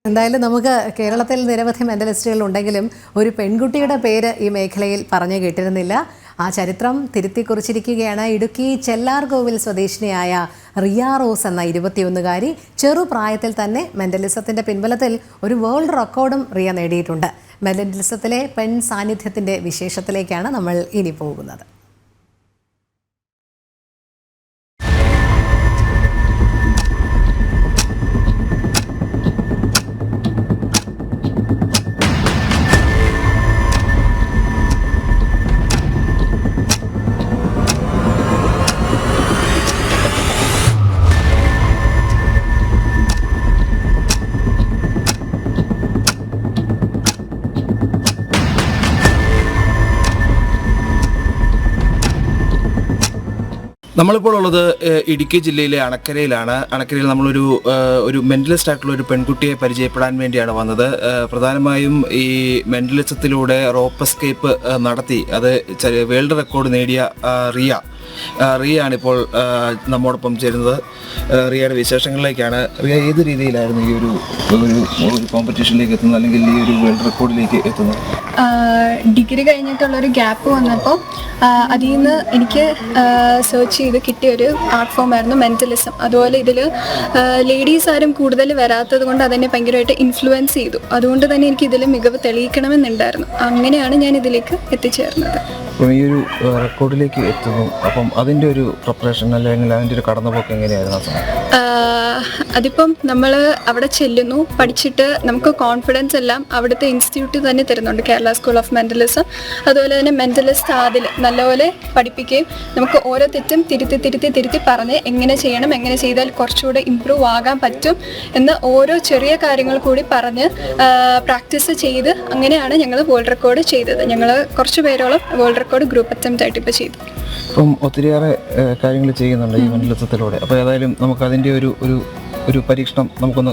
എന്തായാലും നമുക്ക് കേരളത്തിൽ നിരവധി മെന്റലിസ്റ്റുകൾ ഉണ്ടെങ്കിലും ഒരു പെൺകുട്ടിയുടെ പേര് ഈ മേഖലയിൽ പറഞ്ഞു കേട്ടിരുന്നില്ല. ആ ചരിത്രം തിരുത്തിക്കുറിച്ചിരിക്കുകയാണ്. ഇടുക്കി ചെല്ലാർകോവിൽ സ്വദേശിനിയായ റിയ റോസ് എന്ന 21-കാരി ചെറുപ്രായത്തിൽ തന്നെ മെന്റലിസത്തിന്റെ പിൻബലത്തിൽ ഒരു വേൾഡ് റെക്കോർഡും റിയ നേടിയിട്ടുണ്ട്. മെന്റലിസത്തിലെ പെൺ സാന്നിധ്യത്തിന്റെ വിശേഷത്തിലേക്കാണ് നമ്മൾ ഇനി പോകുന്നത്. നമ്മളിപ്പോൾ ഉള്ളത് ഇടുക്കി ജില്ലയിലെ അണക്കരയിലാണ്. അണക്കരയിൽ നമ്മളൊരു മെന്റലിസ്റ്റ് ആയിട്ടുള്ള ഒരു പെൺകുട്ടിയെ പരിചയപ്പെടാൻ വേണ്ടിയാണ് വന്നത്. പ്രധാനമായും ഈ മെന്റലിസത്തിലൂടെ റോപ്പ് എസ്കേപ്പ് നടത്തി അത് വേൾഡ് റെക്കോർഡ് നേടിയ റിയയാണിപ്പോൾ നമ്മോടൊപ്പം ചേരുന്നത്. റിയയുടെ വിശേഷങ്ങളിലേക്കാണ്. റിയ ഏത് രീതിയിലായിരുന്നു ഈ ഒരു കോമ്പറ്റീഷനിലേക്ക് എത്തുന്നത്, അല്ലെങ്കിൽ ഈ ഒരു വേൾഡ് റെക്കോർഡിലേക്ക് എത്തുന്നത്? ഡിഗ്രി കഴിഞ്ഞിട്ടുള്ളൊരു ഗ്യാപ്പ് വന്നപ്പോൾ അതിൽ നിന്ന് എനിക്ക് സെർച്ച് ചെയ്ത് കിട്ടിയൊരു ആർട്ട് ഫോം ആയിരുന്നു മെന്റലിസം. അതുപോലെ ഇതിൽ ലേഡീസ് ആരും കൂടുതൽ വരാത്തത് കൊണ്ട് അതെന്നെ ഭയങ്കരമായിട്ട് ഇൻഫ്ലുവൻസ് ചെയ്തു. അതുകൊണ്ട് തന്നെ എനിക്ക് ഇതിൽ മികവ് തെളിയിക്കണമെന്നുണ്ടായിരുന്നു. അങ്ങനെയാണ് ഞാൻ ഇതിലേക്ക് എത്തിച്ചേർന്നത്. അപ്പം ഈ ഒരു റെക്കോർഡിലേക്ക് എത്തുന്നു, അപ്പം അതിൻ്റെ ഒരു പ്രിപ്പറേഷൻ അല്ലെങ്കിൽ അതിൻ്റെ ഒരു കടന്നുപോക്ക് എങ്ങനെയായിരുന്നു? അതിപ്പം നമ്മൾ അവിടെ ചെല്ലുന്നു, പഠിച്ചിട്ട് നമുക്ക് കോൺഫിഡൻസ് എല്ലാം അവിടുത്തെ ഇൻസ്റ്റിറ്റ്യൂട്ടിൽ തന്നെ തരുന്നുണ്ട്, കേരള സ്കൂൾ ഓഫ് മെന്റലിസം. അതുപോലെ തന്നെ മെന്റലിസ്റ്റ് അതിൽ നല്ലപോലെ പഠിപ്പിക്കുകയും നമുക്ക് ഓരോ തെറ്റും തിരുത്തി പറഞ്ഞ് എങ്ങനെ ചെയ്യണം, എങ്ങനെ ചെയ്താൽ കുറച്ചുകൂടെ ഇമ്പ്രൂവ് ആകാൻ പറ്റും എന്ന് ഓരോ ചെറിയ കാര്യങ്ങൾ കൂടി പറഞ്ഞ് പ്രാക്ടീസ് ചെയ്ത് അങ്ങനെയാണ് ഞങ്ങൾ വേൾഡ് റെക്കോർഡ് ചെയ്തത്. ഞങ്ങൾ കുറച്ച് പേരോളം വേൾഡ് റെക്കോർഡ് ഗ്രൂപ്പ് അറ്റംപ്റ്റ് ആയിട്ട് ഇപ്പോൾ ചെയ്തു. ഇപ്പം ഒത്തിരിയേറെ കാര്യങ്ങൾ ചെയ്യുന്നുണ്ട് ഈ മെന്റലിസത്തിലൂടെ. അപ്പോൾ ഏതായാലും നമുക്ക് അതിൻ്റെ ഒരു പരീക്ഷണം നമുക്കൊന്ന്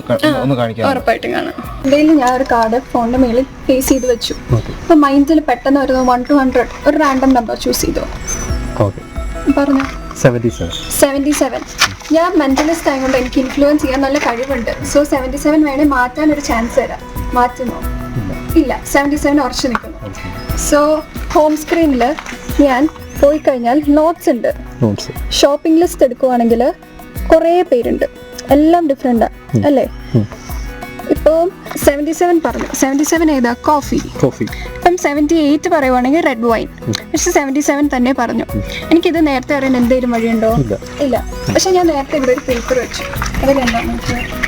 കാണിക്കാം. ഉറപ്പായിട്ടും കാണാം. എന്തെങ്കിലും ഞാൻ ഒരു കാർഡ് ഫോണിൻ്റെ മേളിൽ ഫേസ് ചെയ്ത് വെച്ചു. അപ്പോൾ മൈൻഡിൽ പെട്ടെന്ന് വരുന്നത് 1 to 100 ഒരു റാൻഡം നമ്പർ ചൂസ് ചെയ്തോ. പറഞ്ഞു 77. ഞാൻ മെന്റലിസ്റ്റ് ആയതുകൊണ്ട് എനിക്ക് ഇൻഫ്ലുവൻസ് ചെയ്യാൻ നല്ല കഴിവുണ്ട്. സോ 77 വേണേൽ മാറ്റാൻ ഒരു ചാൻസ് തരാം. മാറ്റുമോ? ഇല്ല, 77 ഉറച്ചു നിൽക്കുന്നു. സോ ഹോം സ്ക്രീനിൽ ഞാൻ പോയി കഴിഞ്ഞാൽ നോട്ട്സ് ഉണ്ട്. ഷോപ്പിംഗ് ലിസ്റ്റ് എടുക്കുവാണെങ്കിൽ കുറേ പേരുണ്ട്, എല്ലാം ഡിഫറെൻ്റ് അല്ലേ. ഇപ്പോൾ 77 പറഞ്ഞു. 77 ഏതാ? കോഫി. ഇപ്പം 78 പറയുവാണെങ്കിൽ റെഡ് വൈൻ. പക്ഷെ 77 തന്നെ പറഞ്ഞു. എനിക്കിത് നേരത്തെ അറിയാൻ എന്തെങ്കിലും വഴിയുണ്ടോ? ഇല്ല. പക്ഷെ ഞാൻ നേരത്തെ ഇവിടെ ഒരു പേപ്പർ വെച്ചു. അതിലെന്താണെന്ന് വെച്ചാൽ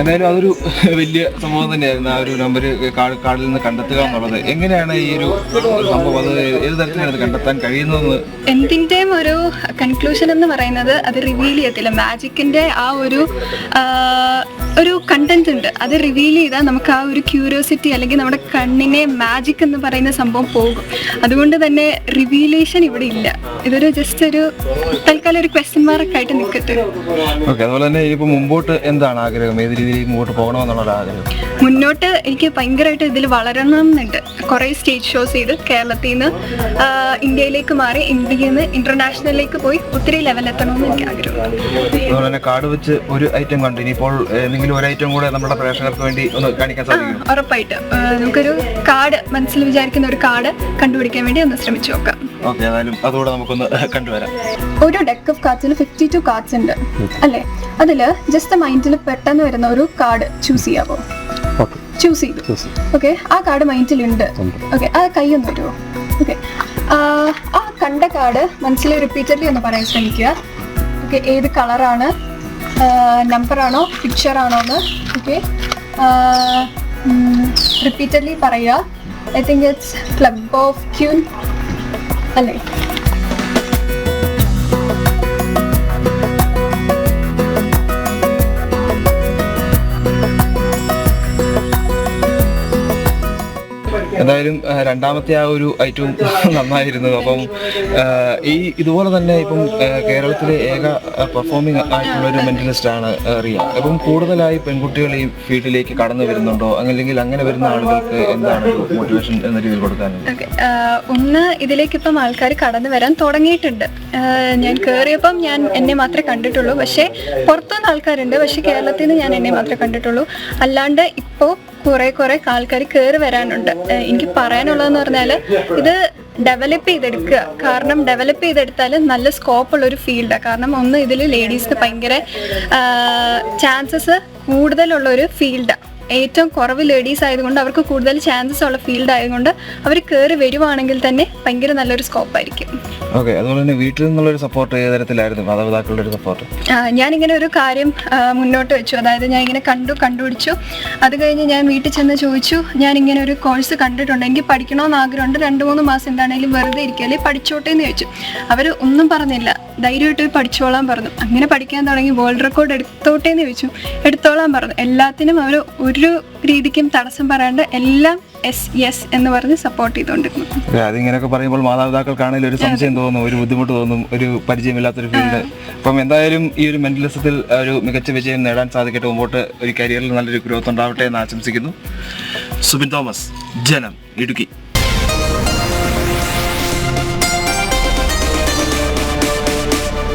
എന്തായാലും അതൊരു വലിയ സംഭവം തന്നെയായിരുന്നു. ആ ഒരു നമ്പർ കാർഡിൽ നിന്ന് കണ്ടെത്തുക എന്നുള്ളത്. എങ്ങനെയാണ് ഈ ഒരു സംഭവം, അത് ഏത് തരത്തിലാണ് അത് കണ്ടെത്താൻ കഴിയുന്നതെന്ന്? എന്തിൻ്റെയും ഒരു കൺക്ലൂഷൻ എന്ന് പറയുന്നത് അത് റിവീൽ ചെയ്യത്തില്ല. മാജിക്കിൻ്റെ ആ ഒരു കണ്ടന്റ് ഉണ്ട്, അത് റിവീൽ ചെയ്താൽ നമുക്ക് ആ ഒരു ക്യൂരിയോസിറ്റി അല്ലെങ്കിൽ നമ്മുടെ കണ്ണിനെ മാജിക് എന്ന് പറയുന്ന സംഭവം പോകും. അതുകൊണ്ട് തന്നെ റിവീലേഷൻ ഇവിടെ ഇല്ല. ഇതൊരു ജസ്റ്റ് ഒരു തൽക്കാലം ഒരു ക്വസ്റ്റ്യൻ മാർക്ക് ആയിട്ട് നിൽക്കട്ടെ. ഓക്കെ. അതുപോലെ തന്നെ ഇനിയിപ്പോൾ മുമ്പോട്ട് എന്താണ് ആഗ്രഹം, ഏത് രീതിയിൽ മുമ്പോട്ട് പോകണമെന്നുള്ള ആഗ്രഹം? മുന്നോട്ട് എനിക്ക് ഭയങ്കരമായിട്ട് ഇതിൽ വളരണം എന്നുണ്ട്. കുറേ സ്റ്റേജ് ഷോസ് ചെയ്ത് കേരളത്തിൽ നിന്ന് ഇന്ത്യയിലേക്ക് മാറി, ഇന്ത്യയിൽ നിന്ന് ഇന്റർനാഷണലിലേക്ക് പോയി ഒത്തിരി ലെവലെത്തണമെന്ന് എനിക്ക് ആഗ്രഹം. അതുപോലെ തന്നെ കാർഡ് വെച്ച് ഒരു ഐറ്റം കണ്ടു, ഇനിയിപ്പോൾ എന്തെങ്കിലും ഒരു ഐറ്റം കൂടെ നമ്മുടെ പ്രേക്ഷകർക്ക് വേണ്ടി ഒന്ന് കാണിക്കാൻ സാധിക്കും? ഉറപ്പായിട്ടും നമുക്കൊരു കാർഡ് മനസ്സിൽ വിചാരിക്കുന്ന ഒരു കാർഡ് കണ്ടുപിടിക്കാൻ വേണ്ടി ഒന്ന് ശ്രമിച്ചു നോക്കാം. ഓക്കെ. ഏതായാലും അതുകൂടെ നമുക്കൊന്ന് കണ്ടുവരാം. ഒരു ഡെക്ക് ഓഫ് കാർഡ്സിൽ 52 കാർഡ്സ് ഉണ്ട് അല്ലേ. അതിൽ ജസ്റ്റ് മൈൻഡിൽ പെട്ടെന്ന് വരുന്ന ഒരു കാർഡ് ചൂസ് ചെയ്യാവോ? ചൂസ് ചെയ്തു. ഓക്കെ. ആ കാർഡ് മൈൻഡിലുണ്ട്. ഓക്കെ. ആ കൈ ഒന്ന് വരുമോ? ഓക്കെ. ആ കണ്ട കാർഡ് മനസ്സിൽ റിപ്പീറ്റഡ്ലി ഒന്ന് പറയാൻ ശ്രമിക്കുക. ഓക്കെ. ഏത് കളറാണ്, നമ്പറാണോ പിക്ചറാണോ എന്ന്. ഓക്കെ. റിപ്പീറ്റഡ്ലി പറയുക. I think it's club of queen അല്ലേ. എന്തായാലും എന്തായാലും രണ്ടാമത്തെ ആ ഒരു ഐറ്റവും നന്നായിരുന്നു. അപ്പം ഇതുപോലെ തന്നെ ഇപ്പം കേരളത്തിലെ ഏക പെർഫോമിംഗ് ആയിട്ടുള്ള ഒരു മെന്റലിസ്റ്റ് ആണ് റിയ. അപ്പം കൂടുതലായി പെൺകുട്ടികൾ ഈ ഫീൽഡിലേക്ക് കടന്നു വരുന്നുണ്ടോ, അല്ലെങ്കിൽ അങ്ങനെ വരുന്ന ആളുകൾക്ക് എന്താണ് ഒരു മോട്ടിവേഷൻ എന്ന രീതിയിൽ കൊടുക്കാനുള്ളത്? ഒന്ന്, ഇതിലേക്ക് ഇപ്പം ആൾക്കാർ കടന്നു വരാൻ തുടങ്ങിയിട്ടുണ്ട്. ഞാൻ കയറിയപ്പം ഞാൻ എന്നെ മാത്രമേ കണ്ടിട്ടുള്ളൂ, പക്ഷേ പുറത്തുനിന്ന് ആൾക്കാരുണ്ട്, പക്ഷെ കേരളത്തിൽ നിന്ന് ഞാൻ എന്നെ മാത്രമേ കണ്ടിട്ടുള്ളൂ. അല്ലാണ്ട് ഇപ്പോൾ കുറെ ആൾക്കാർ കയറി വരാനുണ്ട്. എനിക്ക് പറയാനുള്ളതെന്ന് പറഞ്ഞാൽ ഇത് ഡെവലപ്പ് ചെയ്തെടുക്കുക. കാരണം ഡെവലപ്പ് ചെയ്തെടുത്താൽ നല്ല സ്കോപ്പുള്ളൊരു ഫീൽഡാണ്. കാരണം ഒന്ന്, ഇതിൽ ലേഡീസിന് ഭയങ്കര ചാൻസസ് കൂടുതലുള്ളൊരു ഫീൽഡാണ്. ഏറ്റവും കുറവ് ലേഡീസ് ആയതുകൊണ്ട് അവർക്ക് കൂടുതൽ ചാൻസസ് ഉള്ള ഫീൽഡ് ആയതുകൊണ്ട് അവർ കയറി വരുവാണെങ്കിൽ തന്നെ ഭയങ്കര നല്ലൊരു സ്കോപ്പായിരിക്കും. ഓക്കെ, അതുപോലെ തന്നെ വീട്ടിൽ നിന്നുള്ളൊരു സപ്പോർട്ട് ഏത് തരത്തിലായിരുന്നു, മാതാപിതാക്കളുടെ ഒരു സപ്പോർട്ട്? ഞാനിങ്ങനെ ഒരു കാര്യം മുന്നോട്ട് വെച്ചു. അതായത് ഞാൻ ഇങ്ങനെ കണ്ടുപിടിച്ചു. അത് കഴിഞ്ഞ് ഞാൻ വീട്ടിൽ ചെന്ന് ചോദിച്ചു, ഞാനിങ്ങനെ ഒരു കോഴ്സ് കണ്ടിട്ടുണ്ട്, എനിക്ക് പഠിക്കണമെന്ന് ആഗ്രഹമുണ്ട്, 2-3 മാസം എന്താണെങ്കിലും വെറുതെ ഇരിക്കല്ലേ, പഠിച്ചോട്ടെ എന്ന് ചോദിച്ചു. അവർ ഒന്നും പറഞ്ഞില്ല, ധൈര്യമായിട്ട് പഠിച്ചോളാൻ പറഞ്ഞു. അങ്ങനെ പഠിക്കാൻ തുടങ്ങി. വേൾഡ് റെക്കോർഡ് എടുത്തോട്ടെ എന്ന് ചോദിച്ചു, എടുത്തോളാൻ പറഞ്ഞു. എല്ലാത്തിനും അവർ ഒരു രീതിക്കും തടസ്സം പറയാണ്ട് എല്ലാം യെസ് എന്ന് പറഞ്ഞ് സപ്പോർട്ട് ചെയ്തുകൊണ്ടിരുന്നു. അതിങ്ങനെയൊക്കെ പറയുമ്പോൾ മാതാപിതാക്കൾക്കാണെങ്കിലും ഒരു സംശയം തോന്നും, ഒരു ബുദ്ധിമുട്ട് തോന്നും, ഒരു പരിചയമില്ലാത്തൊരു ഫീൽഡ്. അപ്പം എന്തായാലും ഈ ഒരു മെന്റലിസത്തിൽ ഒരു മികച്ച വിജയം നേടാൻ സാധിക്കട്ടെ, മുമ്പോട്ട് ഒരു കരിയറിൽ നല്ലൊരു ഗ്രോത്ത് ഉണ്ടാവട്ടെ എന്ന് ആശംസിക്കുന്നു. സുബിൻ തോമസ്, ജനം, ഇടുക്കി.